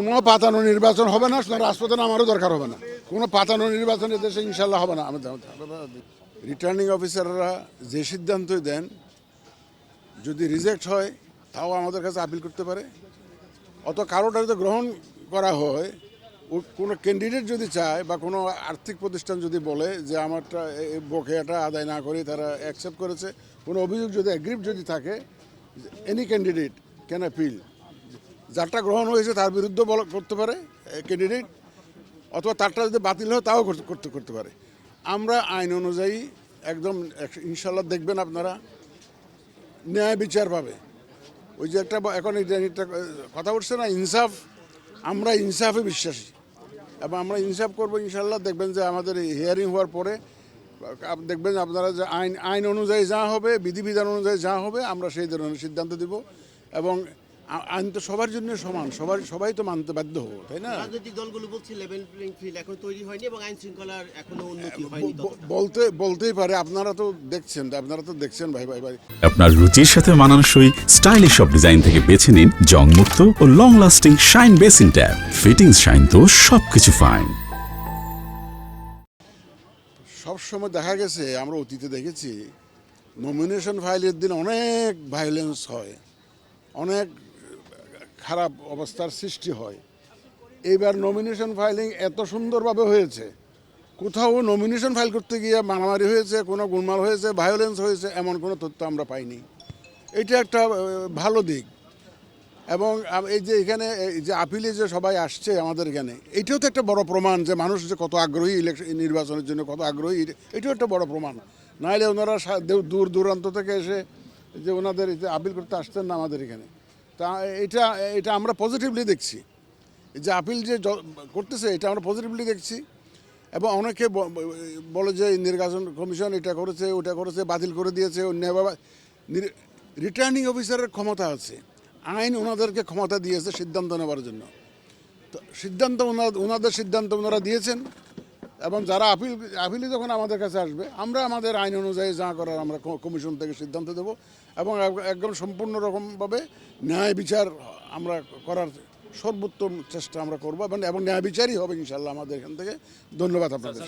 কোনো পাতানো নির্বাচন হবে না, রাজপথে নামারও দরকার হবে না। কোনো পাতানো নির্বাচন দেশে ইনশাল্লাহ হবে না। রিটার্নিং অফিসাররা যে সিদ্ধান্তই দেন, যদি রিজেক্ট হয় তাও আমাদের কাছে আপিল করতে পারে। অত কারোটা যদি গ্রহণ করা হয়, কোনো ক্যান্ডিডেট যদি চায় বা কোনো আর্থিক প্রতিষ্ঠান যদি বলে যে আমারটা বকেয়াটা আদায় না করে তারা অ্যাকসেপ্ট করেছে, কোনো অভিযোগ যদি অ্যাগ্রিভ যদি থাকে, এনি ক্যান্ডিডেট ক্যান অ্যাপিল। যারটা গ্রহণ হয়েছে তার বিরুদ্ধে করতে পারে ক্যান্ডিডেট, অথবা তারটা যদি বাতিল হয় তাও করতে পারে। আমরা আইন অনুযায়ী একদম ইনশাল্লাহ দেখবেন আপনারা ন্যায় বিচার পাবে। ওই যে একটা এখন একটা কথা উঠছে না, ইনসাফ, আমরা ইনসাফে বিশ্বাসী এবং আমরা ইনসাফ করবো ইনশাল্লাহ। দেখবেন যে আমাদের হিয়ারিং হওয়ার পরে দেখবেন আপনারা যে আইন অনুযায়ী যা হবে, বিধিবিধান অনুযায়ী যা হবে, আমরা সেই ধরনের সিদ্ধান্ত দিব। এবং আইন তো সবার জন্য সমান, সবাই তো মানতে বাধ্য হবো, তাই না? রাজনৈতিক দলগুলো বলছে লেভেল প্লেইং ফিল্ড এখন তৈরি হয়নি এবং আইন শৃঙ্খলার এখনো উন্নতি হয়নি। বলতেই পারে, আপনারা তো দেখছেন ভাই। আপনার রুচির সাথে মানানসই স্টাইলিশ সব ডিজাইন থেকে বেছে নিন জংমুক্ত ও long lasting shine basin tap. Fittings shine তো সবকিছু ফাইন। সবসময় দেখা গেছে, আমরা অতীতে দেখেছি, নমিনেশন ফাইলের দিন অনেক ভায়োলেন্স হয়, অনেক খারাপ অবস্থার সৃষ্টি হয়। এইবার নমিনেশন ফাইলিং এত সুন্দরভাবে হয়েছে, কোথাও নমিনেশন ফাইল করতে গিয়ে মারামারি হয়েছে, কোনো গোলমাল হয়েছে, ভায়োলেন্স হয়েছে, এমন কোনো তথ্য আমরা পাইনি। এটা একটা ভালো দিক। এবং এই যে এখানে যে আপিলে যে সবাই আসছে আমাদের এখানে, এটাও তো একটা বড় প্রমাণ যে মানুষ যে কত আগ্রহী নির্বাচনের জন্য, কত আগ্রহী, এটাও একটা বড় প্রমাণ। নাহলে ওনারা দূর দূরান্ত থেকে এসে যে ওনাদের আপিল করতে আসতেন না আমাদের এখানে। তা এটা আমরা পজিটিভলি দেখছি, যে আপিল যে করতেছে এটা আমরা পজিটিভলি দেখছি। এবং অনেকে বলে যে নির্বাচন কমিশন এটা করেছে, ওটা করেছে, বাতিল করে দিয়েছে। রিটার্নিং অফিসারের ক্ষমতা আছে, আইন ওনাদেরকে ক্ষমতা দিয়েছে সিদ্ধান্ত নেওয়ার জন্য। তো ওনাদের সিদ্ধান্ত ওনারা দিয়েছেন। এবং যারা আপিলে যখন আমাদের কাছে আসবে, আমরা আমাদের আইন অনুযায়ী যা করার আমরা কমিশন থেকে সিদ্ধান্ত দেব এবং একদম সম্পূর্ণ রকমভাবে ন্যায় বিচার আমরা করার সর্বোত্তম চেষ্টা আমরা করবো এবং ন্যায় বিচারই হবে ইনশাল্লাহ আমাদের এখান থেকে। ধন্যবাদ আপনাদের।